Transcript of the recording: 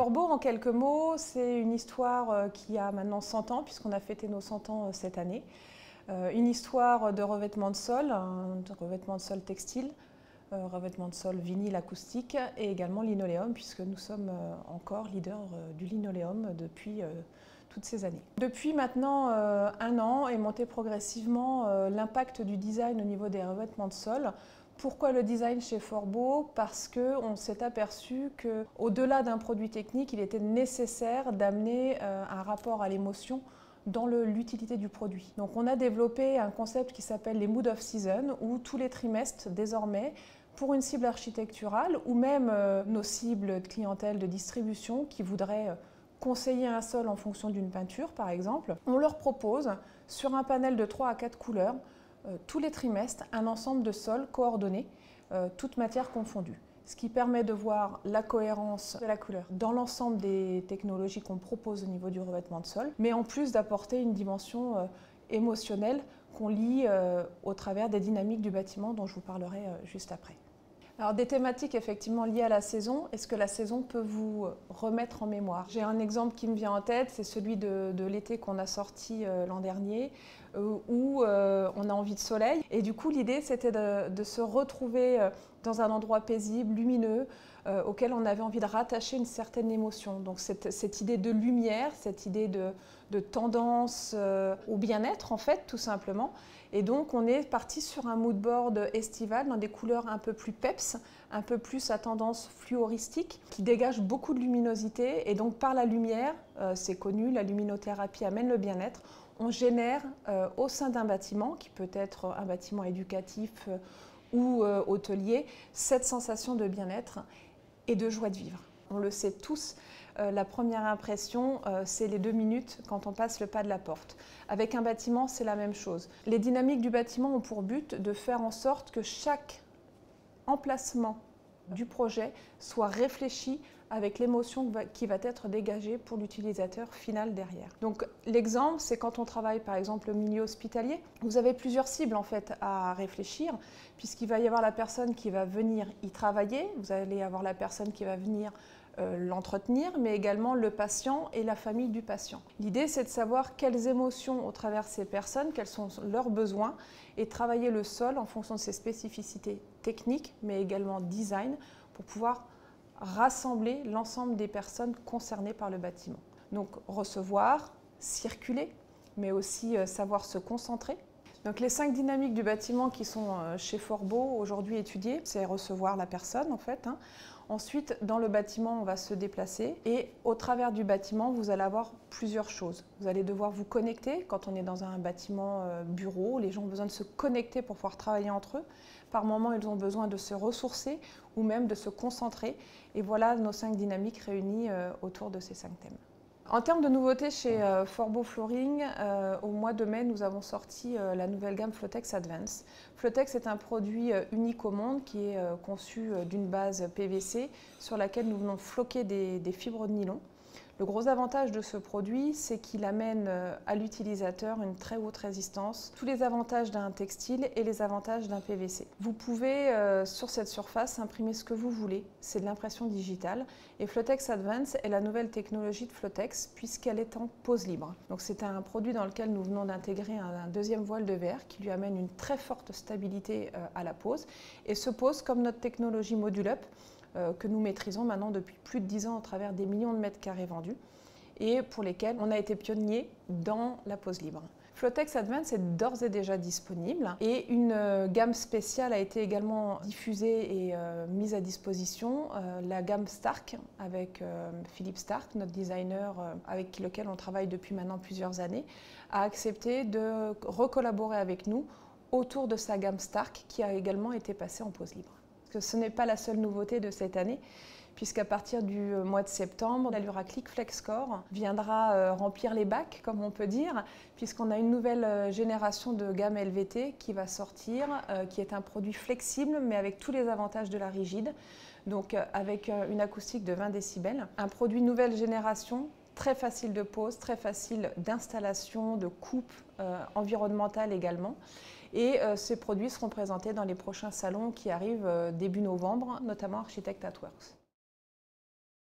Forbeau, en quelques mots, c'est une histoire qui a maintenant 100 ans, puisqu'on a fêté nos 100 ans cette année. Une histoire de revêtement de sol, de revêtement de sol textile, revêtement de sol vinyle acoustique et également linoléum, puisque nous sommes encore leaders du linoléum depuis toutes ces années. Depuis maintenant un an est monté progressivement l'impact du design au niveau des revêtements de sol. Pourquoi le design chez Forbeau? Parce qu'on s'est aperçu qu'au-delà d'un produit technique, il était nécessaire d'amener un rapport à l'émotion dans l'utilité du produit. Donc on a développé un concept qui s'appelle les Mood of Season, où tous les trimestres, désormais, pour une cible architecturale ou même nos cibles de clientèle de distribution qui voudraient conseiller un sol en fonction d'une peinture, par exemple, on leur propose, sur un panel de 3 à 4 couleurs, tous les trimestres, un ensemble de sols coordonnés, toutes matières confondues. Ce qui permet de voir la cohérence de la couleur dans l'ensemble des technologies qu'on propose au niveau du revêtement de sol, mais en plus d'apporter une dimension émotionnelle qu'on lie au travers des dynamiques du bâtiment dont je vous parlerai juste après. Alors des thématiques effectivement liées à la saison, est-ce que la saison peut vous remettre en mémoire? J'ai un exemple qui me vient en tête, c'est celui de l'été qu'on a sorti l'an dernier, où on a envie de soleil. Et du coup l'idée c'était de se retrouver dans un endroit paisible, lumineux, auquel on avait envie de rattacher une certaine émotion. Donc cette idée de lumière, cette idée de tendance au bien-être en fait, tout simplement. Et donc on est parti sur un mood board estival dans des couleurs un peu plus peps, un peu plus à tendance fluoristique, qui dégage beaucoup de luminosité. Et donc par la lumière, c'est connu, la luminothérapie amène le bien-être. On génère au sein d'un bâtiment, qui peut être un bâtiment éducatif ou hôtelier, cette sensation de bien-être et de joie de vivre. On le sait tous, la première impression, c'est les 2 minutes quand on passe le pas de la porte. Avec un bâtiment, c'est la même chose. Les dynamiques du bâtiment ont pour but de faire en sorte que chaque emplacement du projet soit réfléchi avec l'émotion qui va être dégagée pour l'utilisateur final derrière. Donc l'exemple, c'est quand on travaille par exemple au milieu hospitalier, vous avez plusieurs cibles en fait à réfléchir, puisqu'il va y avoir la personne qui va venir y travailler, vous allez avoir la personne qui va venir l'entretenir, mais également le patient et la famille du patient. L'idée, c'est de savoir quelles émotions au travers de ces personnes, quels sont leurs besoins, et travailler le sol en fonction de ses spécificités techniques, mais également design, pour pouvoir rassembler l'ensemble des personnes concernées par le bâtiment. Donc recevoir, circuler, mais aussi savoir se concentrer. Donc les 5 dynamiques du bâtiment qui sont chez Forbeau aujourd'hui étudiées, c'est recevoir la personne en fait. Ensuite, dans le bâtiment, on va se déplacer et au travers du bâtiment, vous allez avoir plusieurs choses. Vous allez devoir vous connecter quand on est dans un bâtiment bureau. Les gens ont besoin de se connecter pour pouvoir travailler entre eux. Par moments, ils ont besoin de se ressourcer ou même de se concentrer. Et voilà nos 5 dynamiques réunies autour de ces 5 thèmes. En termes de nouveautés chez Forbeau Flooring, au mois de mai, nous avons sorti la nouvelle gamme Flotex Advance. Flotex est un produit unique au monde qui est conçu d'une base PVC sur laquelle nous venons floquer des fibres de nylon. Le gros avantage de ce produit, c'est qu'il amène à l'utilisateur une très haute résistance, tous les avantages d'un textile et les avantages d'un PVC. Vous pouvez, sur cette surface, imprimer ce que vous voulez. C'est de l'impression digitale. Et Flotex Advance est la nouvelle technologie de Flotex puisqu'elle est en pose libre. Donc c'est un produit dans lequel nous venons d'intégrer un deuxième voile de verre qui lui amène une très forte stabilité à la pose et se pose comme notre technologie Modul-Up, que nous maîtrisons maintenant depuis plus de 10 ans au travers des millions de mètres carrés vendus et pour lesquels on a été pionnier dans la pose libre. Flotex Advance est d'ores et déjà disponible et une gamme spéciale a été également diffusée et mise à disposition, la gamme Stark avec Philippe Stark, notre designer avec lequel on travaille depuis maintenant plusieurs années, a accepté de recollaborer avec nous autour de sa gamme Stark qui a également été passée en pose libre. Ce n'est pas la seule nouveauté de cette année, puisqu'à partir du mois de septembre, l'Alluraclick FlexCore viendra remplir les bacs, comme on peut dire, puisqu'on a une nouvelle génération de gamme LVT qui va sortir, qui est un produit flexible, mais avec tous les avantages de la rigide, donc avec une acoustique de 20 décibels. Un produit nouvelle génération, très facile de pose, très facile d'installation, de coupe environnementale également. Et ces produits seront présentés dans les prochains salons qui arrivent début novembre, notamment Architect at Works.